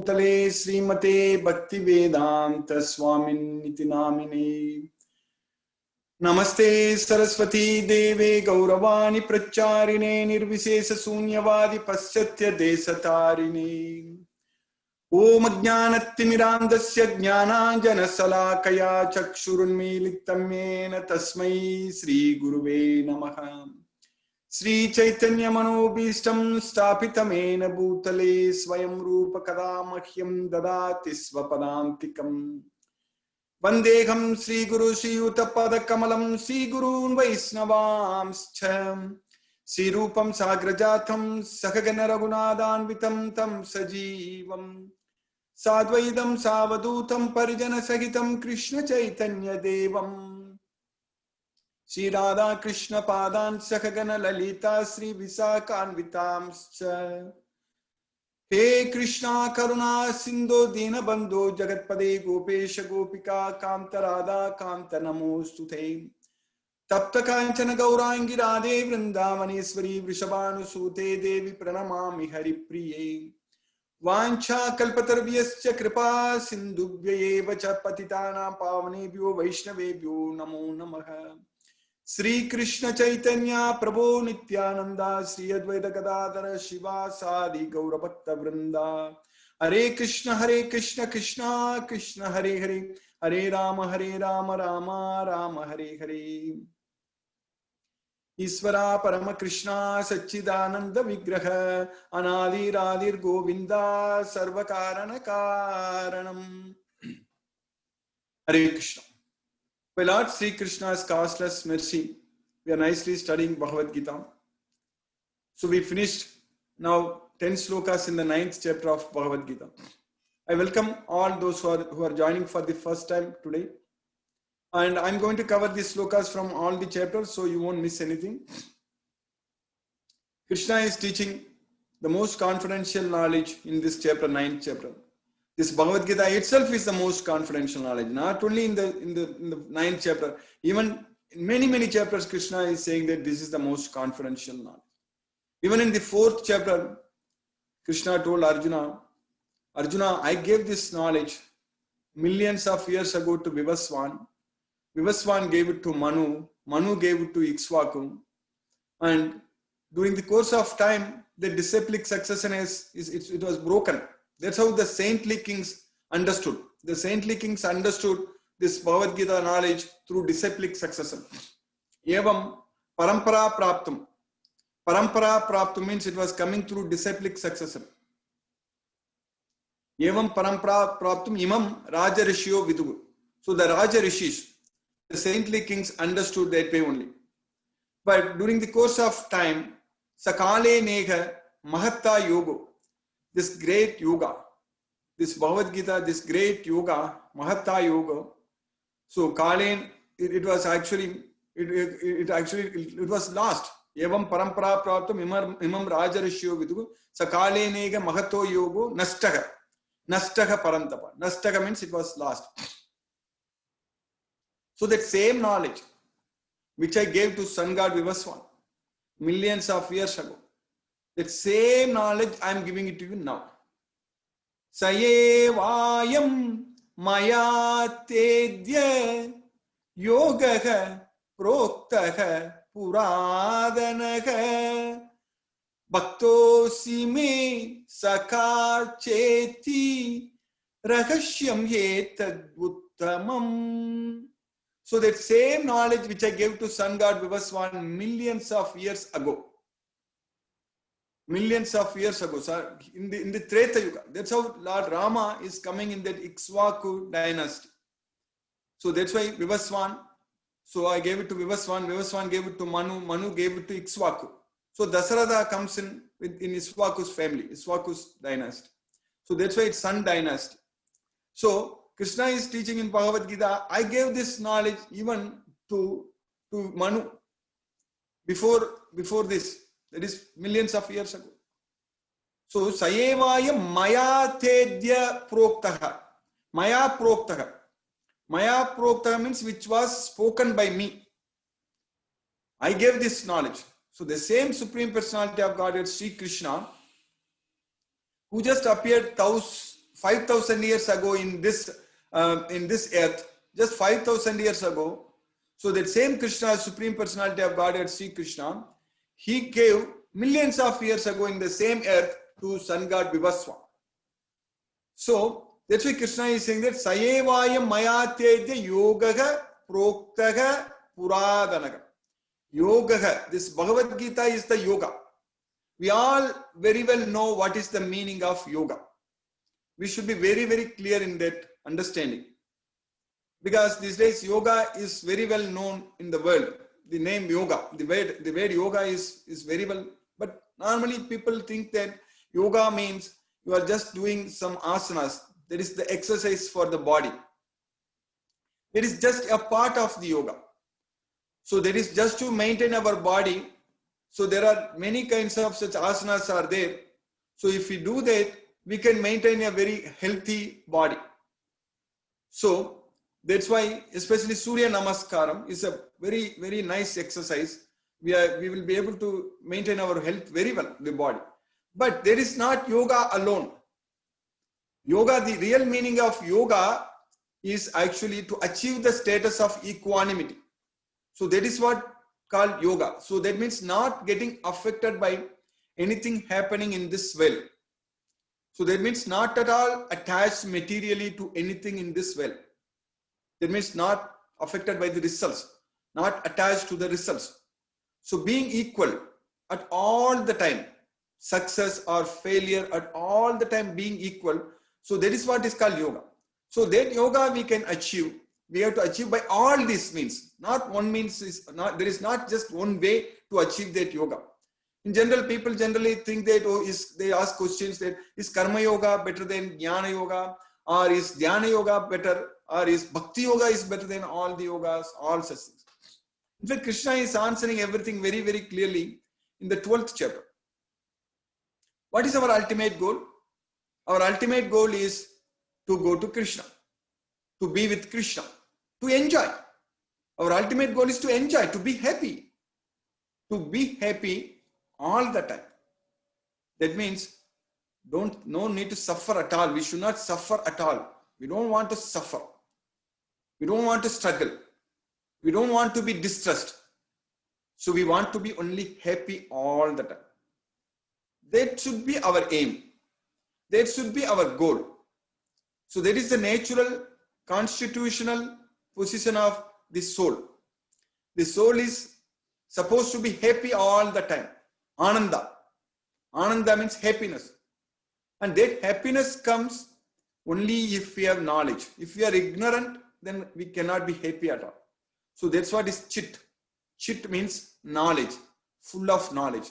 तले श्रीमते भक्ति वेदांत स्वामिनिति नामिने नमस्ते सरस्वती देवे गौरवाणी प्रचारिणे निर्विशेष शून्यवादी पश्चात्य देशतारिणे ओम ज्ञानतिमिरान्धस्य ज्ञानाञ्जनशलाकया चक्षुरुन्मीलितं येन तस्मै श्रीगुरुवे नमः। श्री चैतन्य मनोभीष्टं स्थापितमेन भूतले स्वयं रूप कदा मह्यं ददाति स्वपदान्तिकम्। वन्देऽहं श्रीगुरु श्रीयुतपदकमलं श्रीगुरून् वैष्णवांश्च श्रीरूपं साग्रजातं सहगण रघुनाथान्वितं तं सजीवम् साद्वैतं सावधूतं परिजन सहितं कृष्ण चैतन्य देवम् श्री राधा कृष्ण पादान् सहगण ललिता श्री विशाखान्वितांश्च। हे कृष्णा करुणा सिंधो दीनबंधो जगत्पदे गोपेश गोपिका कांत राधा कांत नमोस्तुते। तप्त कांचन गौरांगी राधे वृंदावनेश्वरी वृषभानुसूते देवी प्रणमामि हरिप्रिये। वाञ्छा कल्पतरुभ्यश्च कृपा सिन्धुभ्यैव च पतितानां पावनेभ्यो वैष्णवेभ्यो नमो नमः। श्री कृष्ण चैतन्य प्रभो नित्यानंदा श्री अद्वैत गदाधर शिवासादि गौरभक्त वृंदा। हरे कृष्ण कृष्ण कृष्ण हरे हरे हरे राम राम राम हरे हरे। ईश्वरा परम कृष्णा सच्चिदानंद विग्रह अनादिरादिर गोविंदा सर्व कारण कारणम। हरे Krishna. By Lord Sri Krishna's causeless mercy, we are nicely studying Bhagavad Gita. So we finished now 10 slokas in the 9th chapter of Bhagavad Gita. I welcome all those who are joining for the first time today. And I'm going to cover these slokas from all the chapters so you won't miss anything. Krishna is teaching the most confidential knowledge in this chapter, 9th chapter. This Bhagavad Gita itself is the most confidential knowledge. Not only in the 9th chapter, even in many chapters, Krishna is saying that this is the most confidential knowledge. Even in the 4th chapter, Krishna told Arjuna, I gave this knowledge millions of years ago to Vivaswan. Vivaswan gave it to Manu. Manu gave it to Ikshvaku. And during the course of time, the disciplic succession it was broken. That's how the saintly kings understood. The saintly kings understood this Bhagavad Gita knowledge through disciplic succession. Evam parampara praptum. Parampara praptum means it was coming through disciplic succession. Evam parampara praptum imam raja rishio vidu. So the raja rishis, the saintly kings understood that way only. But during the course of time, sakale nega mahatta yoga, this great yoga, this Bhagavad Gita, this great yoga, Mahatta Yoga. So Kalen, it was actually, it was lost. Evam parampara praptam imam raja rishyo vidu sakale nega mahato yogo nastaha. Nastaha parantapa. Nastaha means it was lost. So that same knowledge, which I gave to sun god Vivaswan millions of years ago, that same knowledge I am giving it to you now. Sayevayam maya tedya yogaha proktaha puradanaha bhaktosi me sakha cheti rahashyam yetaduttamam. So that same knowledge which I gave to sun god Vivaswan millions of years ago. Millions of years ago, sir, in the Treta Yuga. That's how Lord Rama is coming in that Ikshvaku dynasty. So that's why Vivaswan. So I gave it to Vivaswan. Vivaswan gave it to Manu. Manu gave it to Ikshvaku. So Dasaratha comes in Ikshvaku's family, Ikshvaku's dynasty. So that's why it's Sun dynasty. So Krishna is teaching in Bhagavad Gita. I gave this knowledge even to Manu before this. That is millions of years ago. So, Sayevaya Maya Tedya Proktaha. Maya Proktaha. Maya Proktaha means which was spoken by me. I gave this knowledge. So, the same Supreme Personality of Godhead, Sri Krishna, who just appeared 5,000 years ago in this earth, just 5,000 years ago. So that same Krishna, Supreme Personality of Godhead, Sri Krishna, he gave millions of years ago in the same earth to sun god Vivaswa. So that's why Krishna is saying that Sayevayam Mayatedya Yogaha Proktaha Puradanaga. Yogaha, this Bhagavad Gita is the yoga. We all very well know what is the meaning of yoga. We should be very, very clear in that understanding. Because these days yoga is very well known in the world. The name yoga, the word yoga is very well. But normally people think that yoga means you are just doing some asanas. That is the exercise for the body. It is just a part of the yoga. So that is just to maintain our body. So there are many kinds of such asanas are there. So if we do that, we can maintain a very healthy body. So that's why especially Surya Namaskaram is a very, very nice exercise. We will be able to maintain our health very well, the body. But there is not yoga alone. Yoga, the real meaning of yoga is actually to achieve the status of equanimity. So that is what called yoga. So that means not getting affected by anything happening in this world. So that means not at all attached materially to anything in this world. That means not affected by the results, not attached to the results. So being equal at all the time, success or failure at all the time being equal. So that is what is called yoga. So that yoga we can achieve. We have to achieve by all these means. Not one means is not, there is not just one way to achieve that yoga. In general, people generally think that, they ask questions that is karma yoga better than jnana yoga, or is dhyana yoga better, or is bhakti yoga is better than all the yogas, all such things. In fact, Krishna is answering everything very, very clearly in the 12th chapter. What is our ultimate goal? Our ultimate goal is to go to Krishna, to be with Krishna, to enjoy. Our ultimate goal is to enjoy, to be happy all the time. That means no need to suffer at all. We should not suffer at all. We don't want to suffer. We don't want to struggle. We don't want to be distressed. So we want to be only happy all the time. That should be our aim. That should be our goal. So that is the natural, constitutional position of the soul. The soul is supposed to be happy all the time. Ananda. Ananda means happiness. And that happiness comes only if we have knowledge. If we are ignorant, then we cannot be happy at all. So that's what is chit. Chit means knowledge, full of knowledge.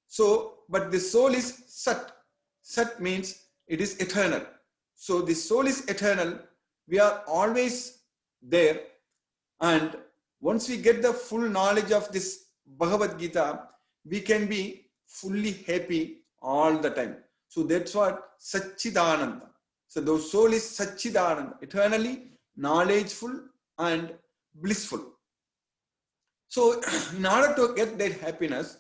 So, but the soul is sat. Sat means it is eternal. So the soul is eternal. We are always there. And once we get the full knowledge of this Bhagavad Gita, we can be fully happy all the time. So that's what Satchidananda. So the soul is Satchidananda, eternally knowledgeful and blissful. So in order to get that happiness,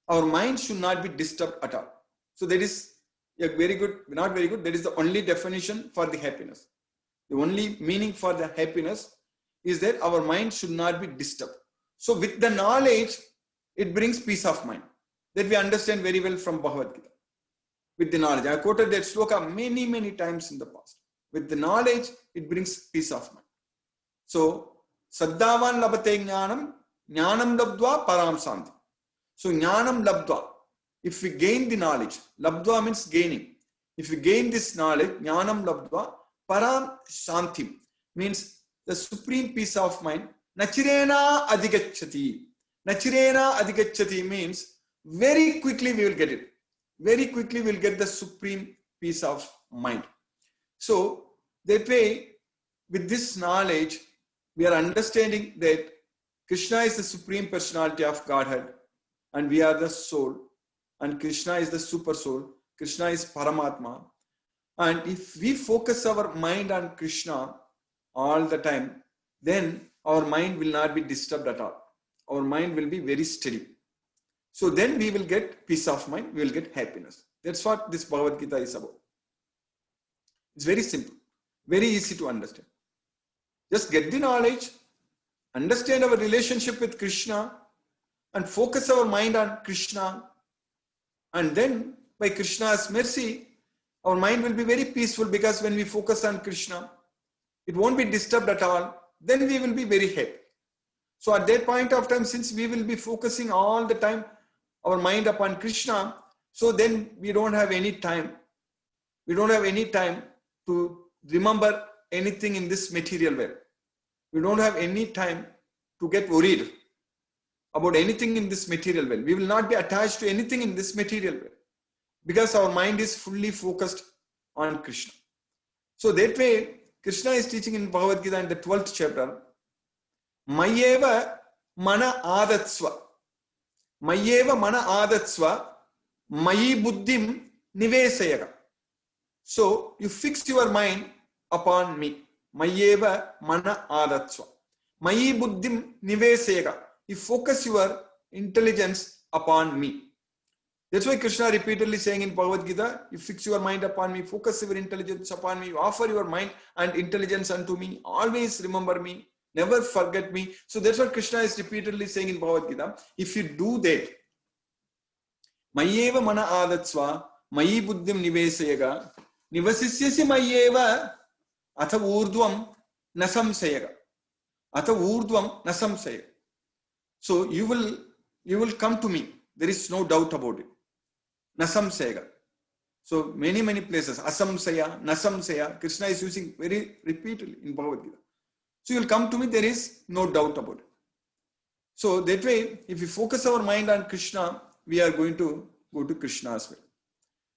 our mind should not be disturbed at all. So that is a very good, not very good, that is the only definition for the happiness. The only meaning for the happiness is that our mind should not be disturbed. So with the knowledge, it brings peace of mind. That we understand very well from Bhagavad Gita. With the knowledge. I quoted that shloka many, many times in the past. With the knowledge, it brings peace of mind. So, Saddhavan labate jnanam, jnanam labdva param santi. So, jnanam labdva. If we gain the knowledge, labdva means gaining. If we gain this knowledge, jnanam labdva param santi means the supreme peace of mind. Nachirena adhigacchati. Nachirena adhigacchati means very quickly we will get it. Very quickly we will get the supreme peace of mind. So that way, with this knowledge, we are understanding that Krishna is the supreme personality of Godhead and we are the soul, and Krishna is the super soul. Krishna is Paramatma. And if we focus our mind on Krishna all the time, then our mind will not be disturbed at all. Our mind will be very steady. So then we will get peace of mind, we will get happiness. That's what this Bhagavad Gita is about. It's very simple, very easy to understand. Just get the knowledge, understand our relationship with Krishna, and focus our mind on Krishna. And then, by Krishna's mercy, our mind will be very peaceful, because when we focus on Krishna, it won't be disturbed at all. Then we will be very happy. So at that point of time, since we will be focusing all the time our mind upon Krishna, so then we don't have any time. We don't have any time to remember anything in this material world. We don't have any time to get worried about anything in this material world. We will not be attached to anything in this material world, because our mind is fully focused on Krishna. So that way, Krishna is teaching in Bhagavad Gita in the 12th chapter, Mayeva mana adatsva. Mayeva mana adatsva. Mayi buddhim nivesayaga. So you fix your mind upon me. Mayeva mana adatsva. Mayi buddhim nivesayaga. You focus your intelligence upon me. That's why Krishna repeatedly saying in Bhagavad Gita, you fix your mind upon me, focus your intelligence upon me, you offer your mind and intelligence unto me, always remember me, never forget me. So that's what Krishna is repeatedly saying in Bhagavad Gita. If you do that, Mayeva mana adatsva, Mayi buddhim nivesayaga, nivasisyasi Mayeva atha urdhvam nasamsayaga. Atha urdhvam nasamsayaga. So you will come to me. There is no doubt about it. Nasamsaya. So many places, asamsaya, nasamsaya, Krishna is using very repeatedly in Bhagavad Gita. So you will come to me, there is no doubt about it. So that way, if we focus our mind on Krishna, we are going to go to Krishna's way.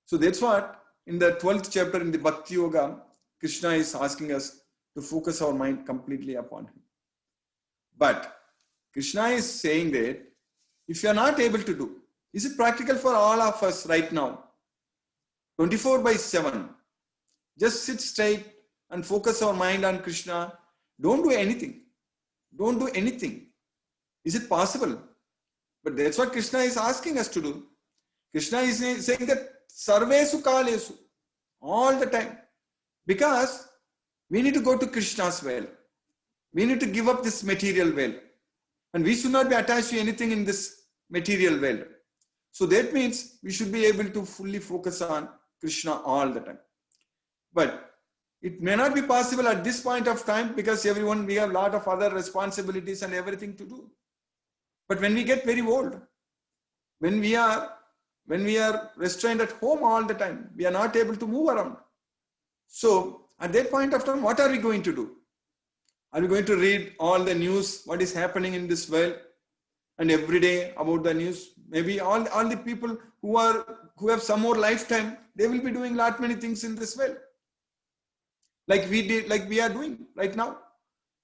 So that's what in the 12th chapter in the Bhakti Yoga, Krishna is asking us to focus our mind completely upon him. But Krishna is saying that if you are not able to do, is it practical for all of us right now? 24/7. Just sit straight and focus our mind on Krishna. Don't do anything. Don't do anything. Is it possible? But that's what Krishna is asking us to do. Krishna is saying that sarvesu kalesu, all the time. Because we need to go to Krishna's well. We need to give up this material well. And we should not be attached to anything in this material world. So that means we should be able to fully focus on Krishna all the time. But it may not be possible at this point of time, because we have a lot of other responsibilities and everything to do. But when we get very old, when we are restrained at home all the time, we are not able to move around. So at that point of time, what are we going to do? Are we going to read all the news, what is happening in this world, and every day about the news? Maybe all the people who have some more lifetime, they will be doing many things in this world, like we are doing right now.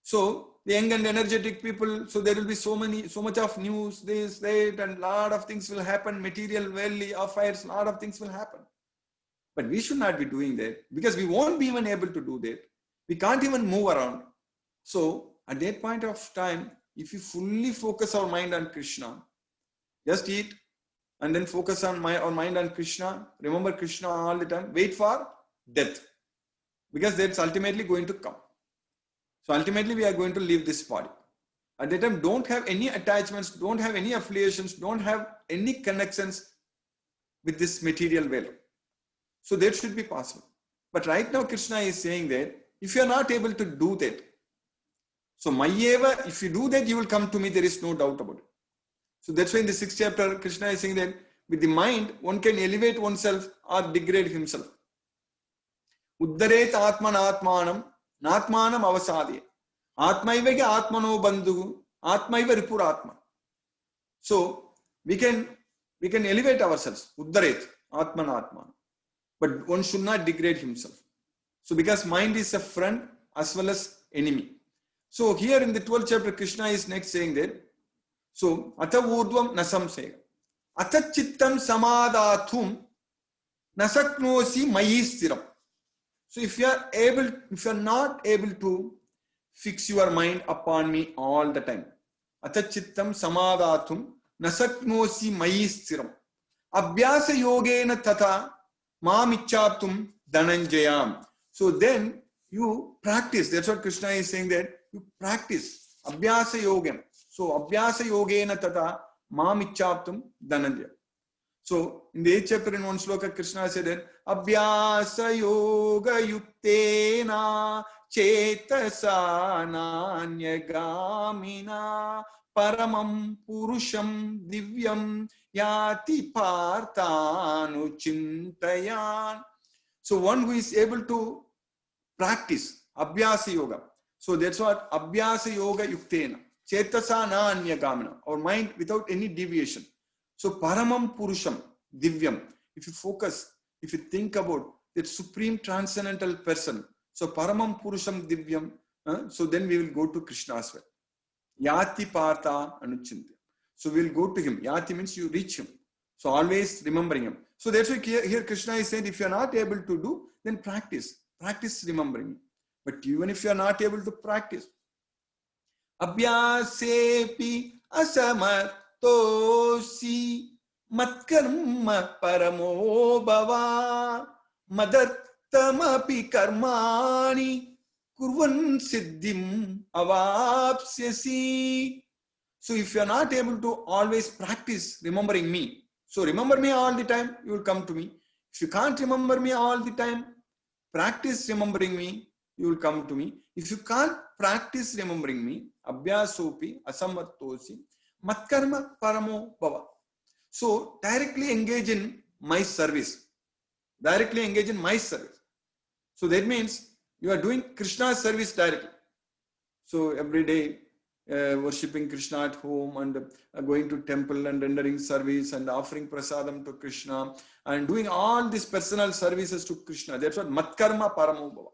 So the young and energetic people, so there will be so much of news, this, that, and lot of things will happen, material, worldly affairs, lot of things will happen. But we should not be doing that, because we won't be even able to do that. We can't even move around. So at that point of time, if you fully focus our mind on Krishna, just eat and then focus on our mind on Krishna, remember Krishna all the time, wait for death, because that's ultimately going to come. So ultimately we are going to leave this body. At that time, don't have any attachments, don't have any affiliations, don't have any connections with this material world. So that should be possible. But right now Krishna is saying that if you are not able to do that, so Mayeva, if you do that, you will come to me, there is no doubt about it. So that's why in the 6th chapter, Krishna is saying that with the mind, one can elevate oneself or degrade himself. Uddaret atman atmanam, natmanam avasadya. Atmaiva ka atmano bandhu, atmaiva ripuratma. So we can elevate ourselves, uddaret atman atman. But one should not degrade himself. So because mind is a friend as well as enemy. So here in the 12th chapter, Krishna is next saying that, so atha urdhvam nasamsaya. Atha chittam samadhathum nasaknosi mayi stiram. So if you are not able to fix your mind upon me all the time, atha chittam samadhathum nasaknosi mayi stiram. Abhyasa yogena tata mam ichchaptum dhananjayam. So then you practice. That's what Krishna is saying, that you practice. Abhyasa yogam. So abhyasa yogena tata mam ichchaptum dhananjaya. So in the 8th chapter in one sloka, Krishna said that abhyasa yoga yuktena chetasa nanya paramam purusham divyam yati partanu chintayan. So one who is able to practice abhyasa yoga. So that's what abhyasa yoga yuktena chetasa nanya gamina, our mind without any deviation. So paramam purusham divyam, if you focus, if you think about that supreme transcendental person, so paramam purusham divyam, so then we will go to Krishna as well. Yati partha anuchinti. So we will go to him. Yati means you reach him. So always remembering him. So that's why here Krishna is saying, if you are not able to do, then practice. Practice remembering him. But even if you are not able to practice, abhyasepi asamattosi matkarma paramo bhava madartamapi karmani kurvan siddhim avapsyasi. So if you are not able to always practice remembering me, so remember me all the time, you will come to me. If you can't remember me all the time, practice remembering me, you will come to me. If you can't practice remembering me, abhyasopi asamattosi matkarma paramo bhava. So directly engage in my service. Directly engage in my service. So that means you are doing Krishna's service directly. So every day worshipping Krishna at home and going to temple and rendering service and offering prasadam to Krishna and doing all these personal services to Krishna. That's what matkarma paramo bhava.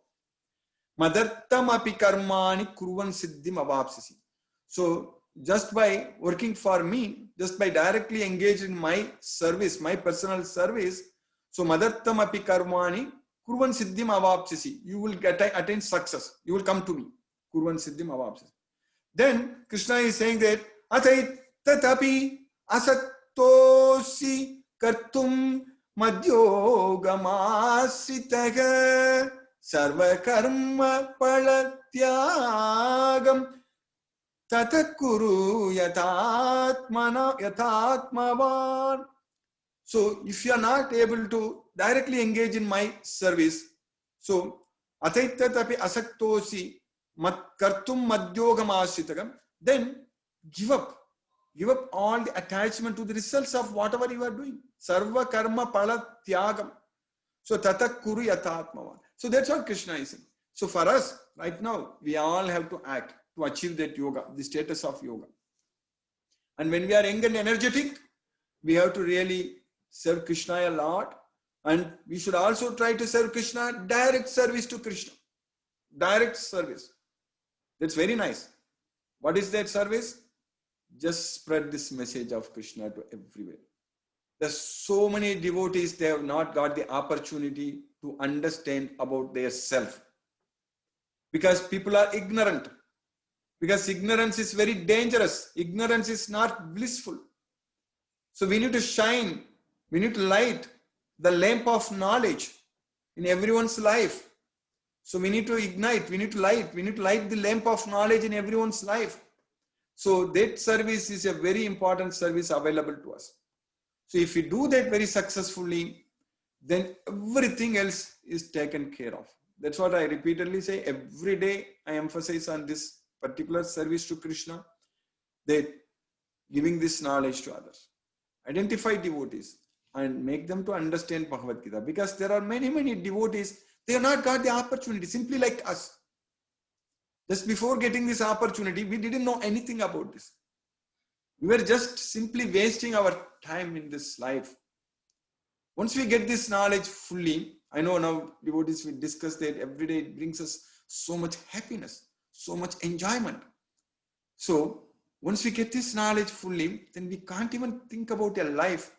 Madartam api karmani kurvan siddhim avapsisi. So just by working for me, just by directly engaged in my service, my personal service, so madartam api karmani kurvan siddhim avapsisi. You will attain success. You will come to me. Kurvan siddhim avapsisi. Then Krishna is saying that atait tatapi asattosi kartum madyogamasitaga sarva karma palatyagam tatakuru yatatmavan. So if you are not able to directly engage in my service, so atait tatapi asattosi kartum madyogamasitagam, then give up all the attachment to the results of whatever you are doing. Sarva karma pala tyagam. So tata kuru yatatmavan. So that's what Krishna is saying. So for us right now, we all have to act to achieve that yoga, the status of yoga. And when we are young and energetic, we have to really serve Krishna a lot, and we should also try to serve Krishna, direct service to Krishna. Direct service. That's very nice. What is that service? Just spread this message of Krishna to everywhere. There's so many devotees, they have not got the opportunity to understand about their self. Because people are ignorant. Because ignorance is very dangerous. Ignorance is not blissful. So we need to shine. We need to light the lamp of knowledge in everyone's life. So we need to ignite, we need to light the lamp of knowledge in everyone's life. So that service is a very important service available to us. So if we do that very successfully, then everything else is taken care of. That's what I repeatedly say. Every day I emphasize on this particular service to Krishna, that giving this knowledge to others. Identify devotees and make them to understand Bhagavad Gita, because there are many devotees, they have not got the opportunity, simply like us. Just before getting this opportunity, we didn't know anything about this. We were just simply wasting our time in this life. Once we get this knowledge fully, I know now devotees will discuss that every day, it brings us so much happiness, so much enjoyment. So once we get this knowledge fully, then we can't even think about a life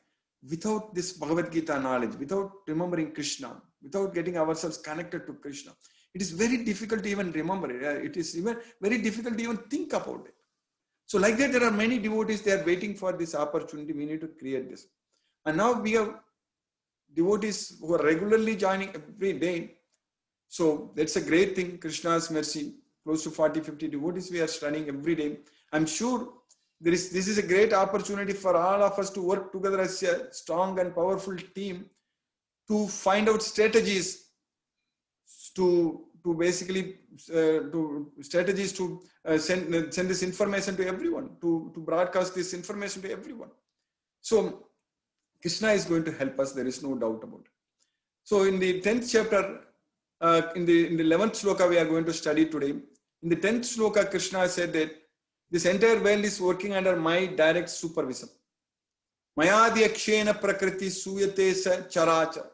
without this Bhagavad Gita knowledge, without remembering Krishna, without getting ourselves connected to Krishna. It is very difficult to even remember it. It is even very difficult to even think about it. So like that, there are many devotees, they are waiting for this opportunity. We need to create this. And now we have devotees who are regularly joining every day. So that's a great thing. Krishna's mercy, close to 40-50 devotees we are studying every day. I'm sure this is a great opportunity for all of us to work together as a strong and powerful team to find out strategies to basically send this information to everyone, to broadcast this information to everyone. So Krishna is going to help us. There is no doubt about it. So in the 10th chapter, in the 11th sloka we are going to study today. In the 10th sloka, Krishna said that this entire world is working under my direct supervision. Mayadhyakshena prakriti suyate sa characha.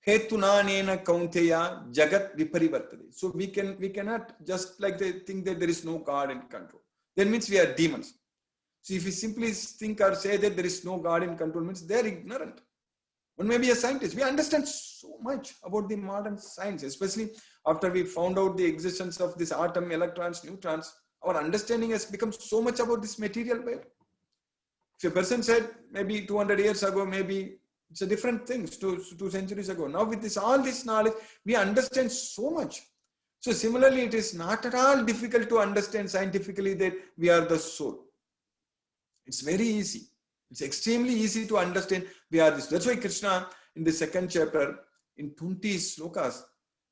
Hetunanena kaunteya jagat viparivartade. So we cannot just like they think that there is no God in control. That means we are demons. So if we simply think or say that there is no God in control, means they are ignorant. One may be a scientist. We understand so much about the modern science, especially after we found out the existence of this atom, electrons, neutrons. Our understanding has become so much about this material world. If a person said maybe 200 years ago, maybe it's a different thing, two centuries ago. Now with all this knowledge, we understand so much. So similarly, it is not at all difficult to understand scientifically that we are the soul. It's very easy. It's extremely easy to understand we are this. That's why Krishna in the 2nd chapter, in 20 slokas,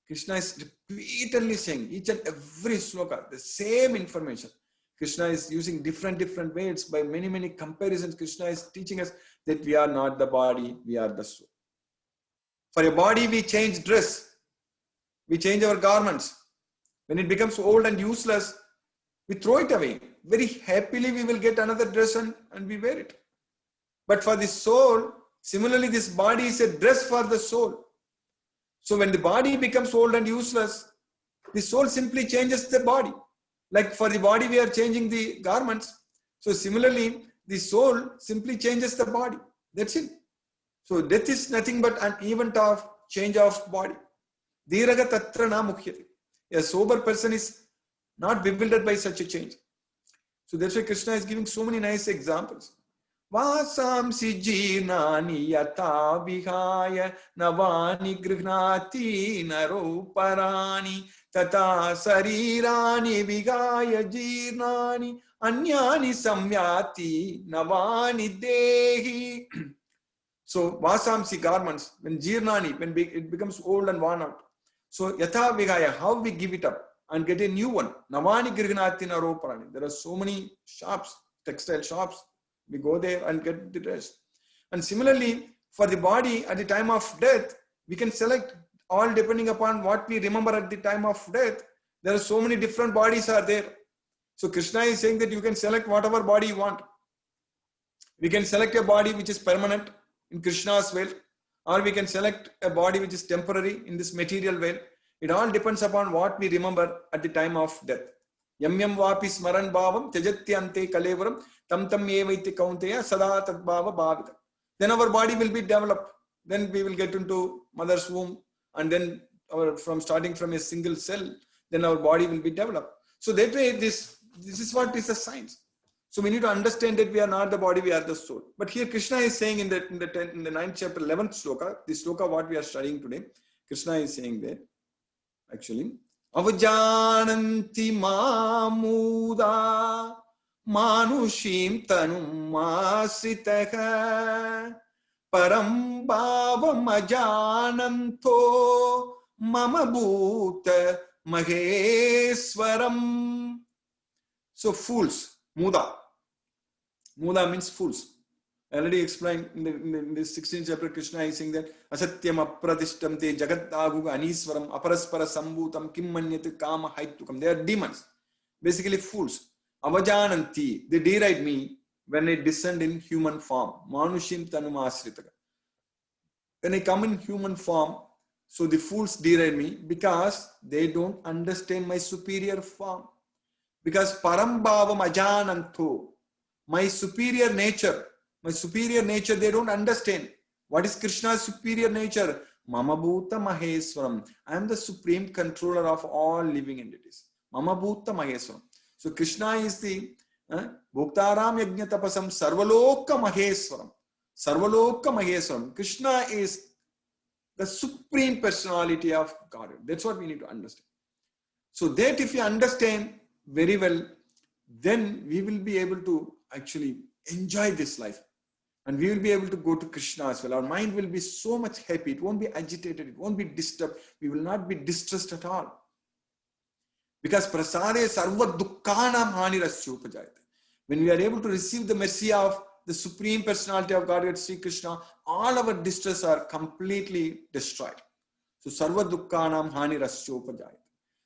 Krishna is repeatedly saying each and every sloka, the same information. Krishna is using different words by many comparisons. Krishna is teaching us that we are not the body, we are the soul. For a body, we change dress, we change our garments. When it becomes old and useless, we throw it away. Very happily, we will get another dress and we wear it. But for the soul, similarly, this body is a dress for the soul. So when the body becomes old and useless, the soul simply changes the body. Like for the body, we are changing the garments. So similarly, the soul simply changes the body. That's it. So death is nothing but an event of change of body. Dhiraga tatra na mukhyate. A sober person is not bewildered by such a change. So that's why Krishna is giving so many nice examples. Vasamsi jirnani yata vihaya navani grihnati naroparani tata sarirani vihaya jirnani anyani samyati navani dehi. So vasamsi, garments, when jirnani, when it becomes old and worn out. So yata vihaya, how we give it up and get a new one. Navani grihnati naroparani. There are so many shops, textile shops. We go there and get the dress. And similarly, for the body at the time of death, we can select all depending upon what we remember at the time of death. There are so many different bodies are there. So Krishna is saying that you can select whatever body you want. We can select a body which is permanent in Krishna's will, or we can select a body which is temporary in this material world. It all depends upon what we remember at the time of death. Yam yam vapi smaran bhavam tyajatyante kalevaram tam tam evaiti kaunteya sada tadbhava bhavita. Then our body will be developed. Then we will get into mother's womb, and then from starting from a single cell, then our body will be developed. So that way, this is what is the science. So we need to understand that we are not the body, we are the soul. But here Krishna is saying in the 9th chapter, 11th sloka, the sloka what we are studying today, Krishna is saying that actually, avajananti mamuda manushim tanum asritaha param bhavam ajananto mama bhuta maheswaram. So fools, muda. Muda means fools. I already explained in the 16th chapter, Krishna is saying that asatyam apradishtam te jagat aguga aniswaram aparaspara sambhutam kim manyate kama haitukam. They are demons, basically fools. Avajananti, they deride me when I descend in human form. Manushim tanum asritaka. When I come in human form, so the fools deride me because they don't understand my superior form. Because parambhavam ajananto, my superior nature, they don't understand. What is Krishna's superior nature? Mama Bhuta Maheswaram. I am the supreme controller of all living entities. Mama Bhuta Maheswaram. So Krishna is the Bhuktaram Yajna Tapasam Sarvaloka Maheswaram. Sarvaloka Maheswaram. Krishna is the supreme personality of God. That's what we need to understand. So that if you understand very well, then we will be able to actually enjoy this life. And we will be able to go to Krishna as well. Our mind will be so much happy. It won't be agitated. It won't be disturbed. We will not be distressed at all. Because prasade sarva dukkhanam hanirasyupajayate. When we are able to receive the mercy of the Supreme Personality of Godhead, Sri Krishna, all our distress are completely destroyed. So sarva dukkhanam hanirasyupajayate.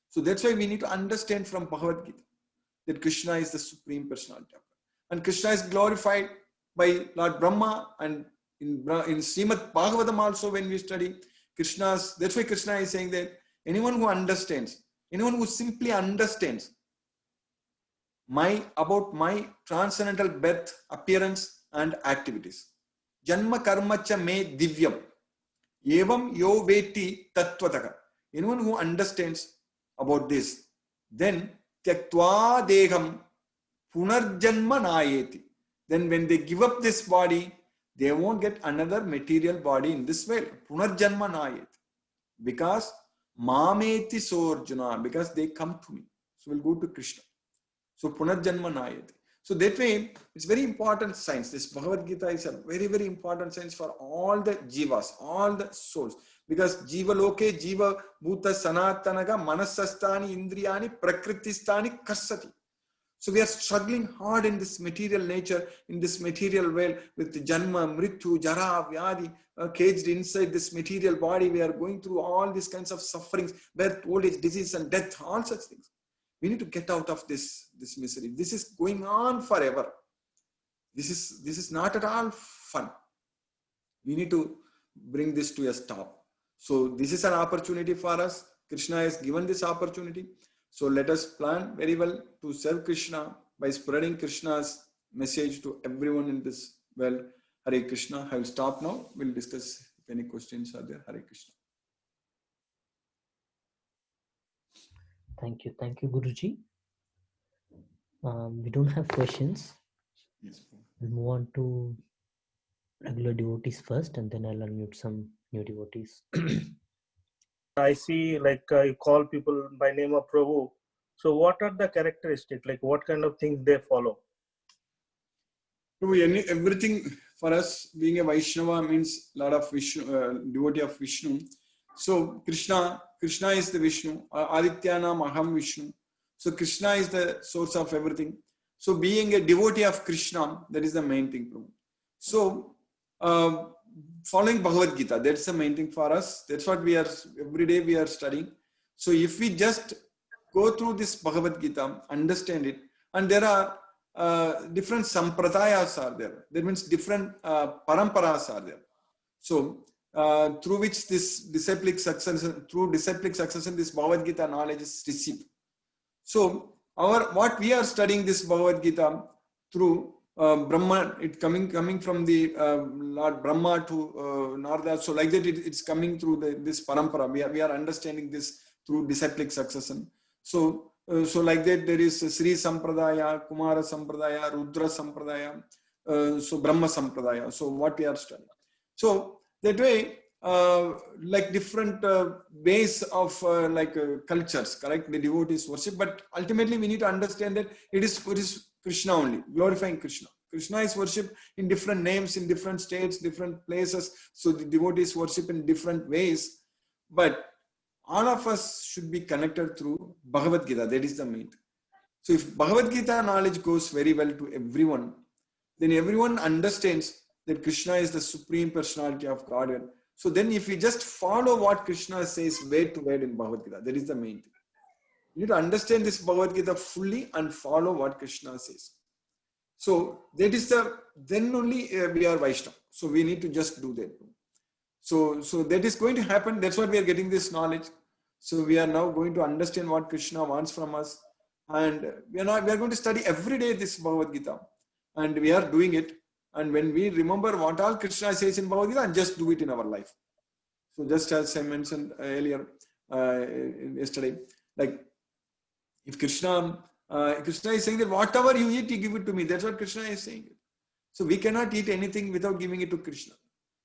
So that's why we need to understand from Bhagavad Gita that Krishna is the Supreme Personality of God. And Krishna is glorified by Lord Brahma, and in Srimad Bhagavatam also when we study Krishna's, that's why Krishna is saying that anyone who understands, anyone who simply understands about my transcendental birth, appearance and activities. Janma karma cha me divyam. Evam yo veti tatvataka. Anyone who understands about this, then tyaktva deham punarjanma nayeti. Then when they give up this body, they won't get another material body in this world. Punarjanma nayeti. Because mameti sorjuna, because they come to me. So we'll go to Krishna. So punarjanma nayeti. So that way, it's very important science. This Bhagavad Gita is a very, very important science for all the jivas, all the souls. Because jiva loke, jiva bhuta sanatanaga manasastani indriyani prakristani karsati. So we are struggling hard in this material nature, in this material world with the janma, mrityu, jara, vyadi, caged inside this material body. We are going through all these kinds of sufferings, birth, old age, disease and death, all such things. We need to get out of this misery. This is going on forever. This is not at all fun. We need to bring this to a stop. So this is an opportunity for us. Krishna has given this opportunity. So let us plan very well to serve Krishna by spreading Krishna's message to everyone in this world. Hare Krishna. I will stop now. We'll discuss if any questions are there. Hare Krishna. Thank you, Guruji. We don't have questions. Yes. We'll move on to regular devotees first, and then I'll unmute some new devotees. I see, like you call people by name of Prabhu. So what are the characteristics? Like what kind of things they follow? Everything for us being a Vaishnava means a lot of Vishnu, devotee of Vishnu. So Krishna is the Vishnu. Adityanam Aham Vishnu. So Krishna is the source of everything. So being a devotee of Krishna, that is the main thing. So following Bhagavad Gita, that's the main thing for us. That's what we are, every day we are studying. So if we just go through this Bhagavad Gita, understand it, and there are different sampradayas are there. That means different paramparas are there. So through which this disciplic succession, this Bhagavad Gita knowledge is received. So what we are studying this Bhagavad Gita through Brahma, it coming from the Lord Brahma to Narada. So like that, it's coming through this parampara. We are understanding this through disciplic succession. So like that, there is Sri Sampradaya, Kumara Sampradaya, Rudra Sampradaya, so Brahma Sampradaya. So what we are studying. So that way, like different ways of cultures, correct? The devotees worship, but ultimately we need to understand that it is Krishna only, glorifying Krishna. Krishna is worshipped in different names, in different states, different places. So the devotees worship in different ways, but all of us should be connected through Bhagavad Gita. That is the main thing. So if Bhagavad Gita knowledge goes very well to everyone, then everyone understands that Krishna is the Supreme Personality of Godhead. So then if we just follow what Krishna says word to word in Bhagavad Gita, that is the main thing. You need to understand this Bhagavad Gita fully and follow what Krishna says. So that is then only we are Vaishnava. So we need to just do that. So that is going to happen. That's why we are getting this knowledge. So we are now going to understand what Krishna wants from us. And we are going to study every day this Bhagavad Gita. And we are doing it. And when we remember what all Krishna says in Bhagavad Gita, and just do it in our life. So just as I mentioned earlier, yesterday, like if Krishna is saying that whatever you eat, you give it to me. That's what Krishna is saying. So we cannot eat anything without giving it to Krishna.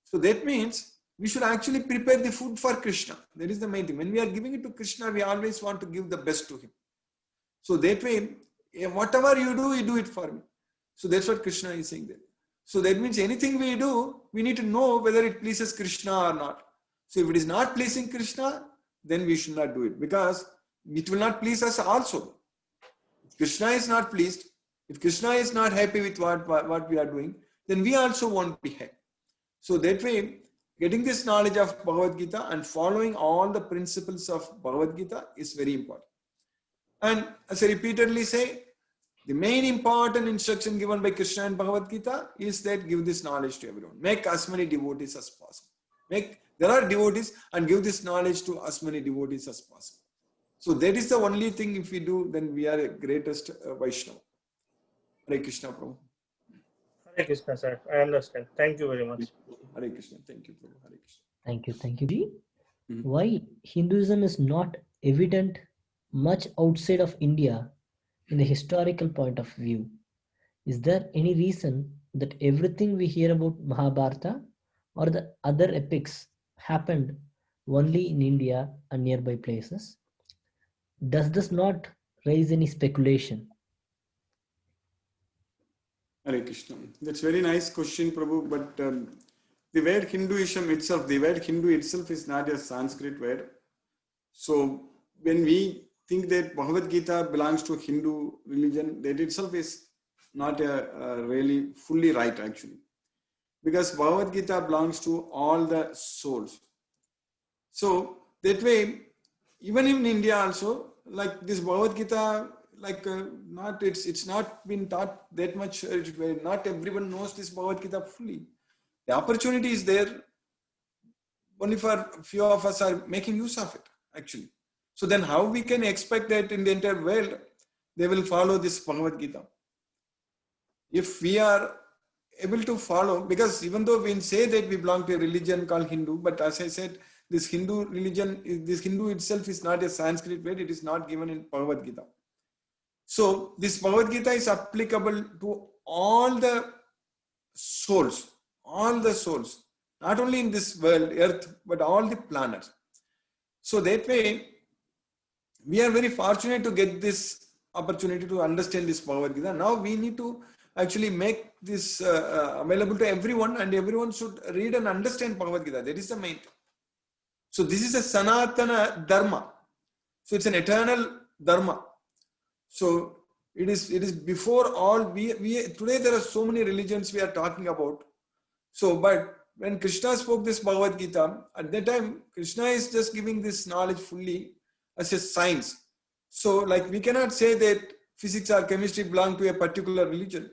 So that means we should actually prepare the food for Krishna. That is the main thing. When we are giving it to Krishna, we always want to give the best to him. So that way, whatever you do it for me. So that's what Krishna is saying there. So that means anything we do, we need to know whether it pleases Krishna or not. So if it is not pleasing Krishna, then we should not do it, because it will not please us also. If Krishna is not pleased, if Krishna is not happy with what we are doing, then we also won't be happy. So that way, getting this knowledge of Bhagavad Gita and following all the principles of Bhagavad Gita is very important. And as I repeatedly say, the main important instruction given by Krishna in Bhagavad Gita is that give this knowledge to everyone. Make as many devotees as possible. There are devotees, and give this knowledge to as many devotees as possible. So that is the only thing. If we do, then we are a greatest Vaishnava. Hare Krishna, Prabhu. Hare Krishna, sir. I understand. Thank you very much. Hare Krishna. Thank you, Prabhu. Hare Krishna. Thank you, Ji. Mhm. Why Hinduism is not evident much outside of India in the historical point of view? Is there any reason that everything we hear about Mahabharata or the other epics happened only in India and nearby places? Does this not raise any speculation? Hare Krishna. That's very nice question, Prabhu. But the word Hinduism itself, the word Hindu itself is not a Sanskrit word. So when we think that Bhagavad Gita belongs to Hindu religion, that itself is not really fully right, actually. Because Bhagavad Gita belongs to all the souls. So that way, even in India also, like this Bhagavad Gita, like it's not been taught that much. Not everyone knows this Bhagavad Gita fully. The opportunity is there. Only for a few of us are making use of it, actually. So then how we can expect that in the entire world, they will follow this Bhagavad Gita? If we are able to follow, because even though we say that we belong to a religion called Hindu, but as I said, this Hindu religion, this Hindu itself is not a Sanskrit word. It is not given in Bhagavad Gita. So this Bhagavad Gita is applicable to all the souls, not only in this world, earth, but all the planets. So that way, we are very fortunate to get this opportunity to understand this Bhagavad Gita. Now we need to actually make this available to everyone, and everyone should read and understand Bhagavad Gita. That is the main thing. So this is a Sanatana Dharma. So it's an eternal Dharma. So it is before all. We today there are so many religions we are talking about. So, but when Krishna spoke this Bhagavad Gita, at that time Krishna is just giving this knowledge fully as a science. So, like we cannot say that physics or chemistry belong to a particular religion.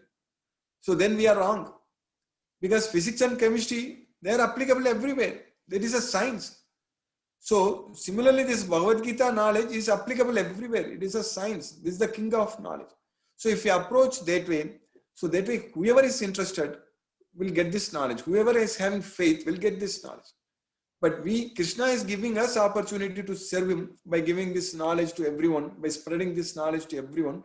So then we are wrong, because physics and chemistry, they are applicable everywhere. That is a science. So similarly, this Bhagavad Gita knowledge is applicable everywhere. It is a science. This is the king of knowledge. So if we approach that way, so that way whoever is interested will get this knowledge. Whoever is having faith will get this knowledge. But Krishna is giving us opportunity to serve him by giving this knowledge to everyone, by spreading this knowledge to everyone.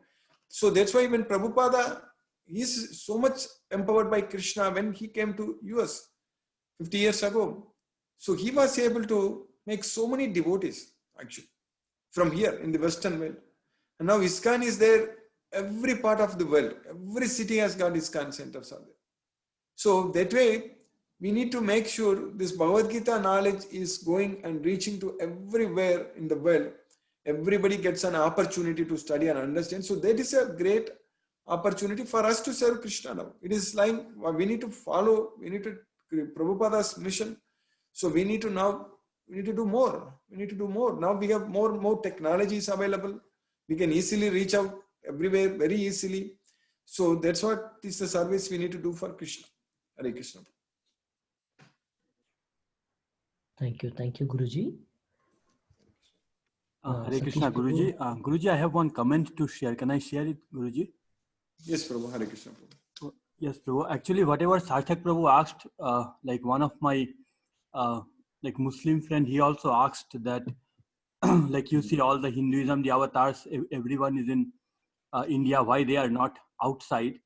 So that's why when Prabhupada is so much empowered by Krishna, when he came to US 50 years ago, so he was able to make so many devotees actually from here in the Western world. And now ISKCON is there, every part of the world, every city has got ISKCON centers out there. So that way, we need to make sure this Bhagavad Gita knowledge is going and reaching to everywhere in the world. Everybody gets an opportunity to study and understand. So that is a great opportunity for us to serve Krishna now. It is like we need to follow, we need to Prabhupada's mission. So we need to do more. We need to do more. Now we have more technologies available. We can easily reach out everywhere very easily. So that's what is the service we need to do for Krishna. Hare Krishna. Thank you, Guruji. Hare Krishna, Guruji. Guruji, I have one comment to share. Can I share it, Guruji? Yes, Prabhu. Hare Krishna. Prabhu. Yes, Prabhu. Actually, whatever Sarthak Prabhu asked, like one of my like Muslim friend, he also asked that, like you see all the Hinduism, the avatars, everyone is in India. Why they are not outside?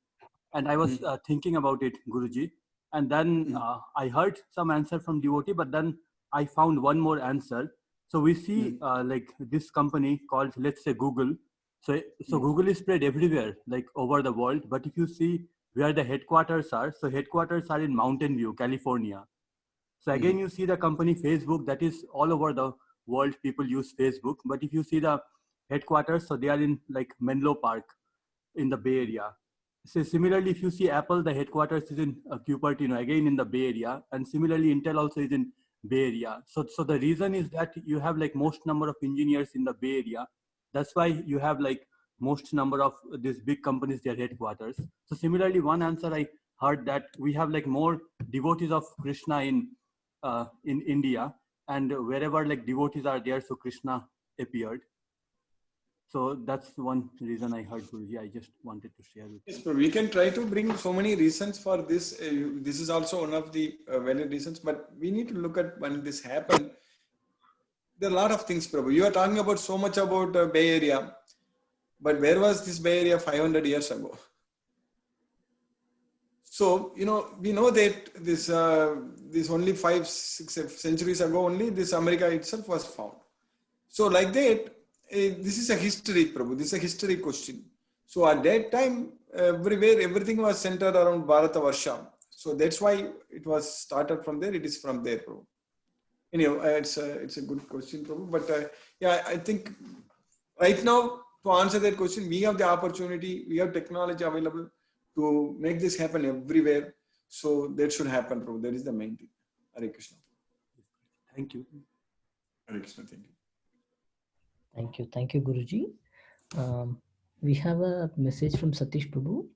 And I was thinking about it, Guruji. And then I heard some answer from devotee, but then I found one more answer. So we see like this company called, let's say, Google. So Google is spread everywhere, like over the world. But if you see where the headquarters are, so headquarters are in Mountain View, California. So again, you see the company Facebook, that is all over the world. People use Facebook. But if you see the headquarters, so they are in like Menlo Park in the Bay Area. So similarly, if you see Apple, the headquarters is in Cupertino, again in the Bay Area. And similarly, Intel also is in Bay Area. So the reason is that you have like most number of engineers in the Bay Area. That's why you have like most number of these big companies, their headquarters. So similarly, one answer I heard that we have like more devotees of Krishna in India, and wherever like devotees are there, so Krishna appeared. So that's one reason I heard, Guruji. I just wanted to share with you. Yes, but we can try to bring so many reasons for this. This is also one of the valid reasons, but we need to look at when this happened. There are a lot of things, Prabhu. You are talking about so much about Bay Area, but where was this Bay Area 500 years ago? So, you know, we know that this only 5-6 centuries ago only this America itself was found. So like that, this is a history, Prabhu. This is a history question. So at that time, everywhere, everything was centered around Bharatavarsha. So that's why it was started from there. It is from there, Prabhu. Anyway, it's a good question, Prabhu. But yeah, I think right now, to answer that question, we have the opportunity, we have technology available to make this happen everywhere. So that should happen, Prabhu. That is the main thing. Hare Krishna. Thank you. Hare Krishna, thank you. Thank you, Guruji. We have a message from Satish Prabhu.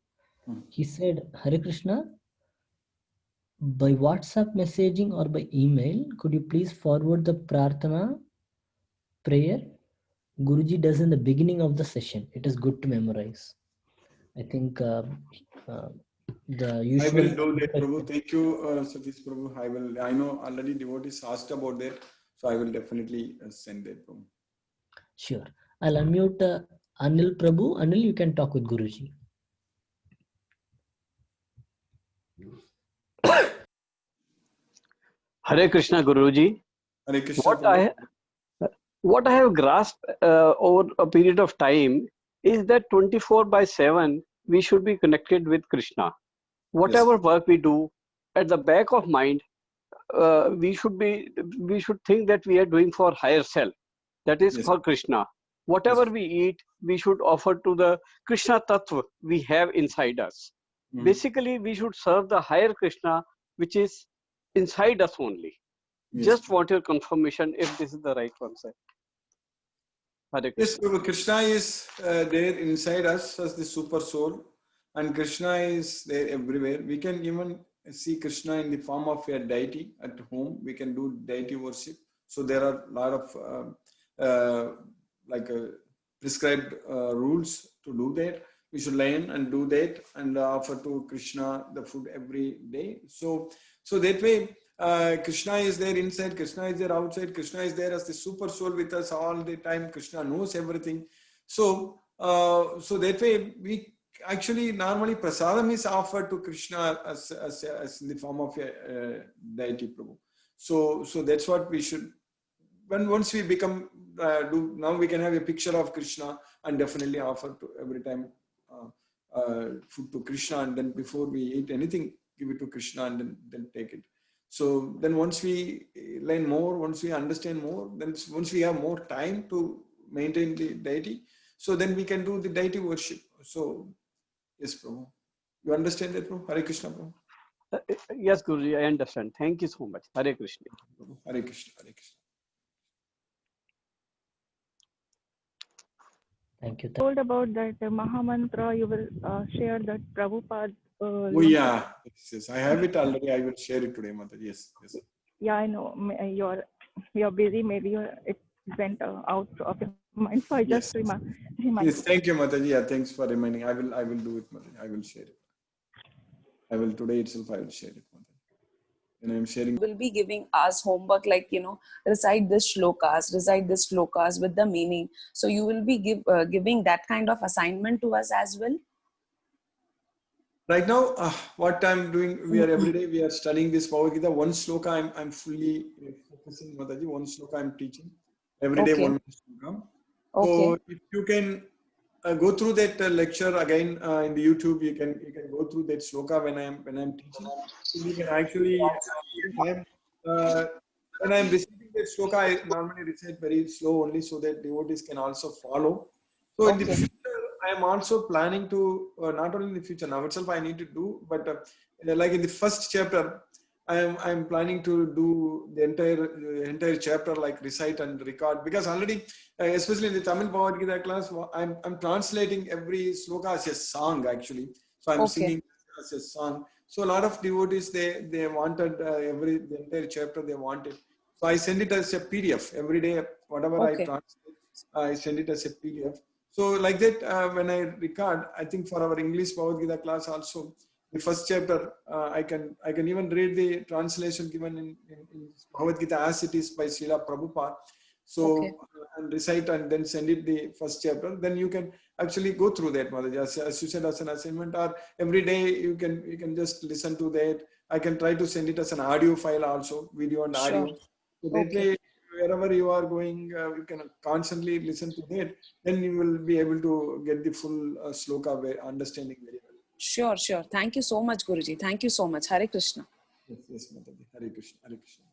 He said, Hare Krishna, by WhatsApp messaging or by email, could you please forward the prarthana prayer Guruji does in the beginning of the session? It is good to memorize. I think the usual. I will do that, Prabhu. Thank you, Satish Prabhu. I know already devotees asked about that, so I will definitely send that, Prabhu. Sure. I'll unmute Anil Prabhu. Anil, you can talk with Guruji. Hare Krishna, Guruji. Hare Krishna. What I have grasped over a period of time is that 24/7 we should be connected with Krishna. Whatever work we do, at the back of mind, we should think that we are doing for higher self. That is for Krishna. Whatever we eat, we should offer to the Krishna Tattva we have inside us. Basically, we should serve the higher Krishna, which is inside us only. Just want your confirmation if this is the right one, sir. Yes, Krishna is there inside us as the super soul, and Krishna is there everywhere. We can even see Krishna in the form of a deity at home. We can do deity worship. So there are a lot of prescribed rules to do that. We should learn and do that and offer to Krishna the food every day. So that way, Krishna is there inside, Krishna is there outside, Krishna is there as the super soul with us all the time. Krishna knows everything. So that way, we actually normally prasadam is offered to Krishna as in the form of a deity, Prabhu. So that's what we should. Once we become now we can have a picture of Krishna and definitely offer to every time food to Krishna, and then before we eat anything, give it to Krishna and then take it. So then once we learn more, once we understand more, then once we have more time to maintain the deity, so then we can do the deity worship. So yes, Prabhu. You understand that, Prabhu? Hare Krishna, Prabhu. Yes, Guruji, I understand. Thank you so much. Hare Krishna. Hare Krishna. Hare Krishna. Thank you. Told about that Maha Mantra, you will share that Prabhupada. Oh yeah, yes, I have it already. I will share it today, Mother. Yes. Yeah, I know you're busy. Maybe it went out of your mind. So I just remind. Yes, thank you, Mother. Yeah, thanks for reminding. I will do it, Mother. I will share it. I will today itself. I will share it, Mother. And I'm sharing. Will be giving us homework like, recite this shlokas with the meaning. So you will be giving that kind of assignment to us as well? Right now, what I'm doing, we are every day we are studying this Bhagavad Gita. One sloka I'm fully focusing, Mataji. One sloka I'm teaching every day. Okay. One sloka. Okay. So if you can go through that lecture again in the YouTube, you can go through that sloka when I'm teaching. So you can actually when I'm reciting that sloka, I normally recite very slow only so that devotees can also follow. So in the Okay. future, I am also planning to not only in the future, now itself I need to do, but like in the first chapter, I'm planning to do the entire chapter, like recite and record, because already especially in the Tamil Bhagavad Gita class, I'm translating every sloka as a song actually. So I'm Okay. singing as a song. So a lot of devotees they wanted the entire chapter they wanted. So I send it as a PDF every day. Whatever I Okay. translate, I send it as a PDF. So like that, when I record, I think for our English Bhagavad Gita class also, the first chapter, I can even read the translation given in Bhagavad Gita as it is by Srila Prabhupada. So Okay. and recite and then send it the first chapter. Then you can actually go through that, Mataji, as you said, as an assignment, or every day you can just listen to that. I can try to send it as an audio file also, video and audio. Sure. So that Okay. way, wherever you are going, you can constantly listen to that. Then you will be able to get the full sloka understanding very well. Sure. Thank you so much, Guruji. Thank you so much. Hare Krishna. Yes, Mataji. Hare Krishna. Hare Krishna.